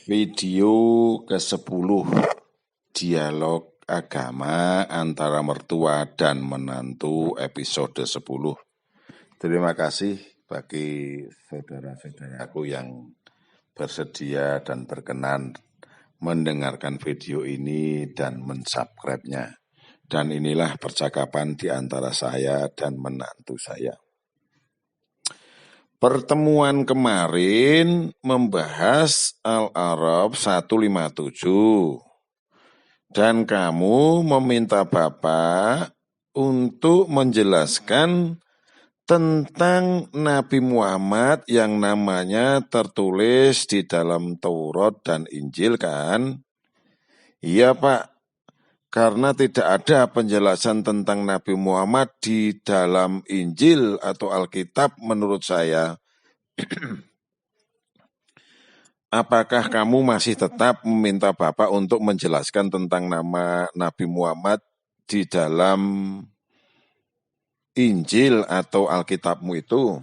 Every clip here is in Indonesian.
Video ke-10, dialog agama antara mertua dan menantu episode 10. Terima kasih bagi saudara-saudaraku yang bersedia dan berkenan mendengarkan video ini dan mensubscribe-nya. Dan inilah percakapan di antara saya dan menantu saya. Pertemuan kemarin membahas Al-A'raf 157 dan kamu meminta Bapak untuk menjelaskan tentang Nabi Muhammad yang namanya tertulis di dalam Taurat dan Injil kan? Iya Pak, karena tidak ada penjelasan tentang Nabi Muhammad di dalam Injil atau Alkitab menurut saya. Apakah kamu masih tetap meminta Bapak untuk menjelaskan tentang nama Nabi Muhammad di dalam Injil atau Alkitabmu itu?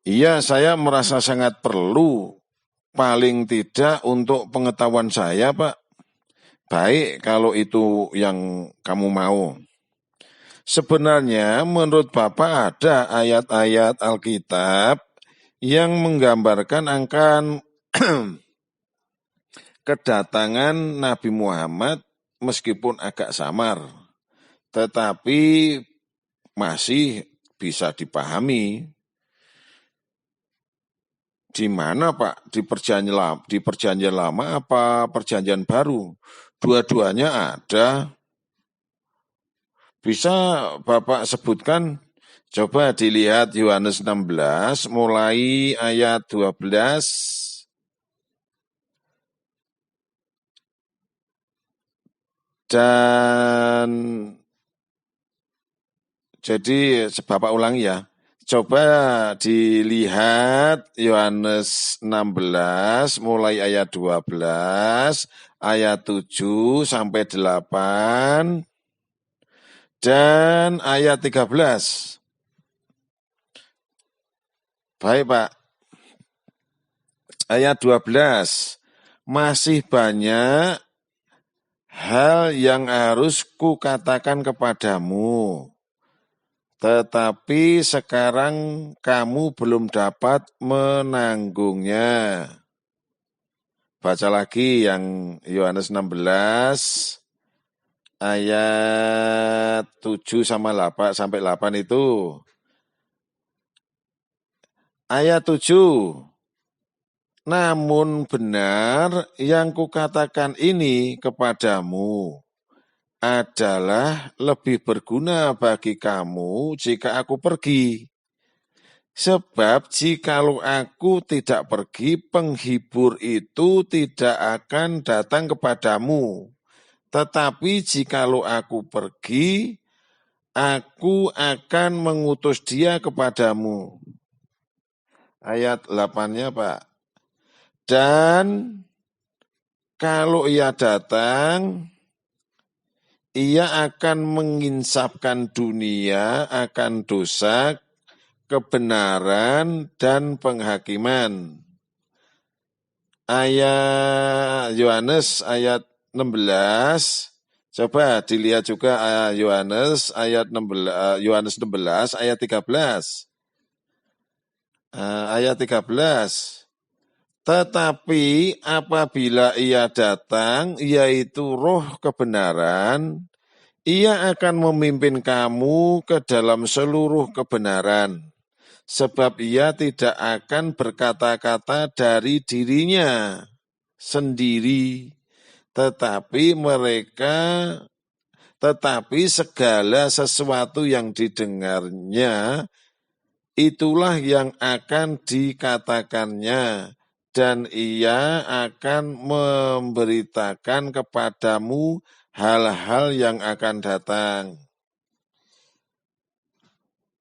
Iya, saya merasa sangat perlu, paling tidak untuk pengetahuan saya, Pak. Baik kalau itu yang kamu mau. Sebenarnya menurut Bapak ada ayat-ayat Alkitab yang menggambarkan akan kedatangan Nabi Muhammad meskipun agak samar, tetapi masih bisa dipahami. Di mana Pak? Di perjanjian lama apa perjanjian baru? Dua-duanya ada. Bisa Bapak sebutkan? Coba dilihat Yohanes 16 mulai ayat 12. Dan jadi Bapak ulangi ya. Coba dilihat Yohanes 16 mulai ayat 12, ayat 7 sampai 8 dan ayat 13. Baik Pak. Ayat 12. Masih banyak hal yang harus kukatakan kepadamu, tetapi sekarang kamu belum dapat menanggungnya. Baca lagi yang Yohanes 16 ayat 7 sampai 8 itu. Ayat 7. Namun benar yang kukatakan ini kepadamu adalah lebih berguna bagi kamu jika aku pergi. Sebab jikalau aku tidak pergi, penghibur itu tidak akan datang kepadamu. Tetapi jikalau aku pergi, aku akan mengutus dia kepadamu. Ayat 8-nya Pak. Dan kalau ia datang, ia akan menginsafkan dunia akan dosa, kebenaran, dan penghakiman. Ayat Yohanes ayat 16, coba dilihat juga Yohanes ayat 16, Yohanes 16 ayat 13. Ayat 13. Tetapi apabila ia datang, yaitu roh kebenaran, ia akan memimpin kamu ke dalam seluruh kebenaran, sebab ia tidak akan berkata-kata dari dirinya sendiri, tetapi segala sesuatu yang didengarnya, itulah yang akan dikatakannya, dan ia akan memberitakan kepadamu hal-hal yang akan datang.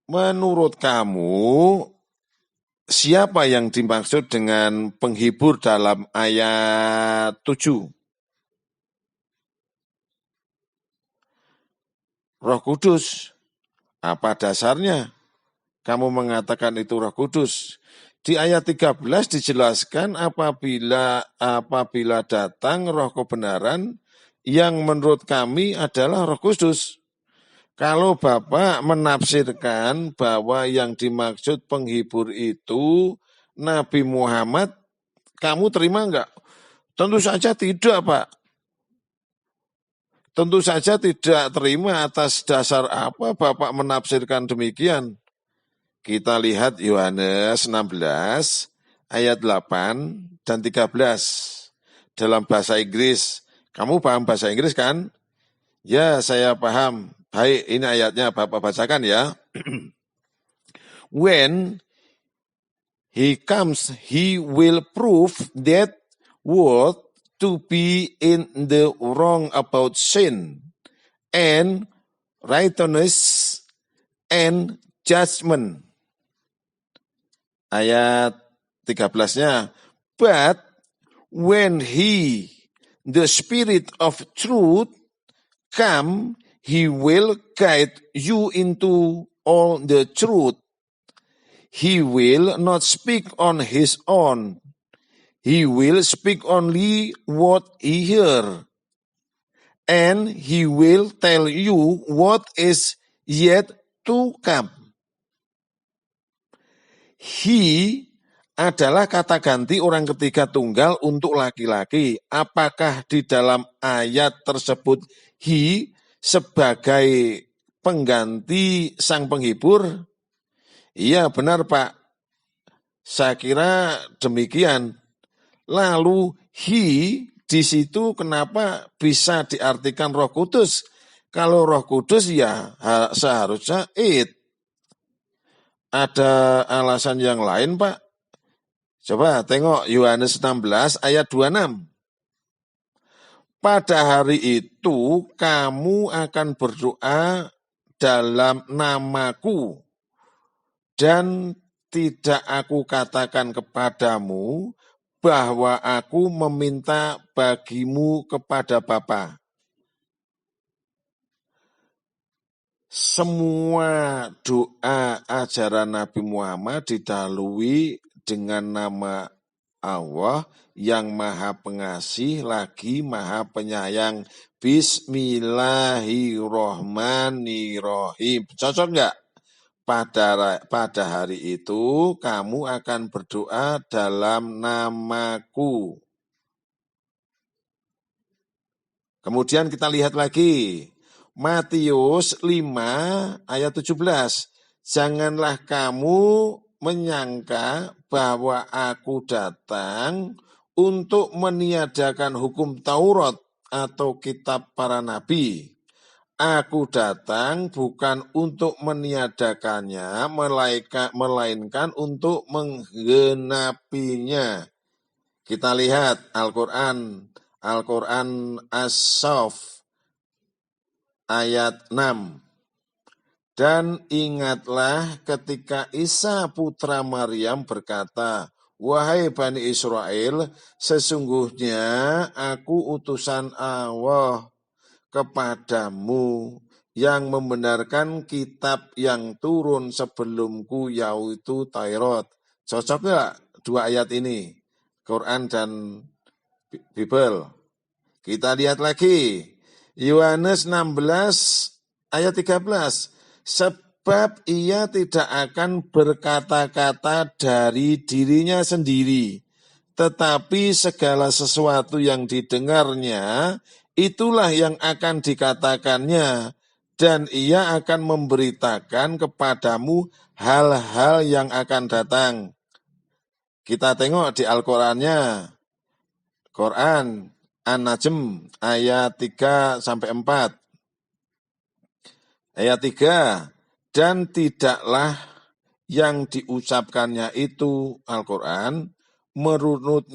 Menurut kamu, siapa yang dimaksud dengan penghibur dalam ayat 7? Roh Kudus. Apa dasarnya kamu mengatakan itu Roh Kudus? Di ayat 13 dijelaskan apabila datang roh kebenaran yang menurut kami adalah Roh Kudus. Kalau Bapak menafsirkan bahwa yang dimaksud penghibur itu Nabi Muhammad, kamu terima enggak? Tentu saja tidak, Pak. Tentu saja tidak terima. Atas dasar apa Bapak menafsirkan demikian? Kita lihat Yohanes 16 ayat 8 dan 13 dalam bahasa Inggris. Kamu paham bahasa Inggris kan? Ya, saya paham. Baik, ini ayatnya Bapak bacakan ya. When he comes, he will prove that world to be in the wrong about sin and righteousness and judgment. Ayat 13-nya, but when he, the Spirit of truth, come, he will guide you into all the truth. He will not speak on his own. He will speak only what he hear. And he will tell you what is yet to come. He adalah kata ganti orang ketiga tunggal untuk laki-laki. Apakah di dalam ayat tersebut he sebagai pengganti sang penghibur? Iya benar Pak. Saya kira demikian. Lalu he di situ kenapa bisa diartikan Roh Kudus? Kalau Roh Kudus ya seharusnya it. Ada alasan yang lain, Pak? Coba tengok Yohanes 16 ayat 26. Pada hari itu kamu akan berdoa dalam namaku dan tidak aku katakan kepadamu bahwa aku meminta bagimu kepada Bapa. Semua doa ajaran Nabi Muhammad didahului dengan nama Allah yang Maha Pengasih lagi Maha Penyayang. Bismillahirrohmanirrohim. Cocok enggak? Pada hari itu kamu akan berdoa dalam namaku. Kemudian kita lihat lagi. Matius 5 ayat 17. Janganlah kamu menyangka bahwa aku datang untuk meniadakan hukum Taurat atau kitab para nabi. Aku datang bukan untuk meniadakannya, melainkan untuk menggenapinya. Kita lihat Al-Quran As-Saff ayat 6. Dan ingatlah ketika Isa putra Maryam berkata, wahai Bani Israel, sesungguhnya aku utusan Allah kepadamu yang membenarkan kitab yang turun sebelumku yaitu Taurat. Cocok nggak dua ayat ini? Quran dan Bible. Kita lihat lagi. Yohanes 16 ayat 13. Sebab ia tidak akan berkata-kata dari dirinya sendiri, tetapi segala sesuatu yang didengarnya, itulah yang akan dikatakannya, dan ia akan memberitakan kepadamu hal-hal yang akan datang. Kita tengok di Al-Qurannya. Quran An-Najm ayat 3-4. Ayat 3. Dan tidaklah yang diucapkannya itu Al-Quran menurut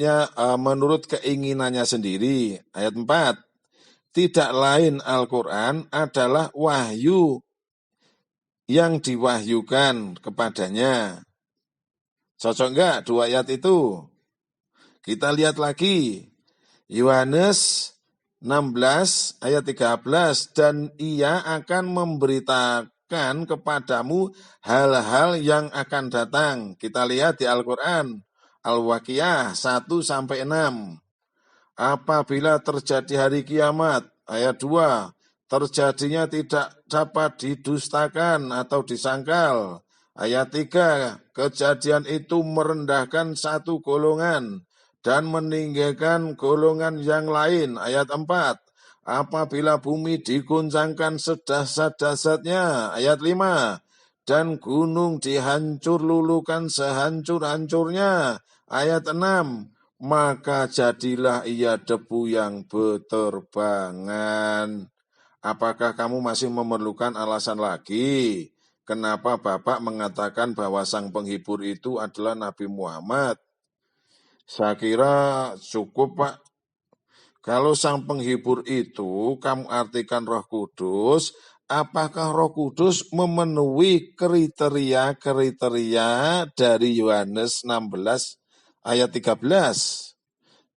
keinginannya sendiri. Ayat 4. Tidak lain Al-Quran adalah wahyu yang diwahyukan kepadanya. Cocok enggak dua ayat itu? Kita lihat lagi. Yohanes 16 ayat 13. Dan ia akan memberitakan menjelaskan kepadamu hal-hal yang akan datang. Kita lihat di Al-Quran, Al-Waqiah 1-6. Apabila terjadi hari kiamat, ayat 2, terjadinya tidak dapat didustakan atau disangkal. Ayat 3, kejadian itu merendahkan satu golongan dan meninggikan golongan yang lain. Ayat 4, apabila bumi diguncangkan sedahsyat-dahsyatnya. Ayat 5, dan gunung dihancur lulukan sehancur-hancurnya. Ayat 6, maka jadilah ia debu yang berterbangan. Apakah kamu masih memerlukan alasan lagi? Kenapa Bapak mengatakan bahwa sang penghibur itu adalah Nabi Muhammad? Saya kira cukup, Pak. Kalau sang penghibur itu kamu artikan Roh Kudus, apakah Roh Kudus memenuhi kriteria-kriteria dari Yohanes 16 ayat 13?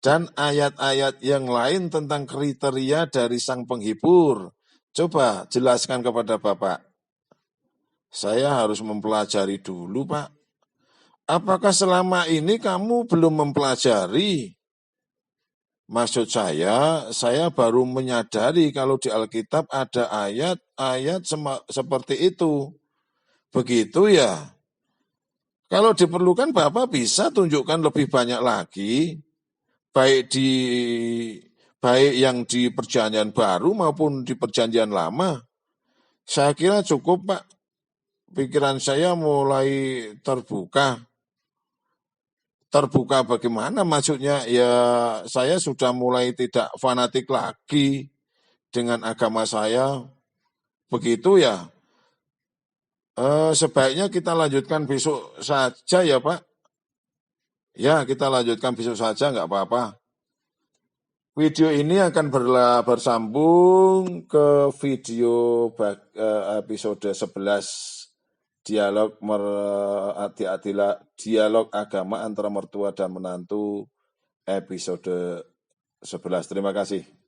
Dan ayat-ayat yang lain tentang kriteria dari sang penghibur. Coba jelaskan kepada Bapak. Saya harus mempelajari dulu, Pak. Apakah selama ini kamu belum mempelajari? Maksud saya baru menyadari kalau di Alkitab ada ayat-ayat seperti itu. Begitu ya. Kalau diperlukan Bapak bisa tunjukkan lebih banyak lagi. Baik yang di perjanjian baru maupun di perjanjian lama. Saya kira cukup, Pak. Pikiran saya mulai terbuka. Terbuka bagaimana maksudnya? Ya saya sudah mulai tidak fanatik lagi dengan agama saya. Begitu ya. Sebaiknya kita lanjutkan besok saja ya, Pak. Ya, kita lanjutkan besok saja, nggak apa-apa. Video ini akan bersambung ke video episode 11 dialog agama antara mertua dan menantu episode 11. Terima kasih.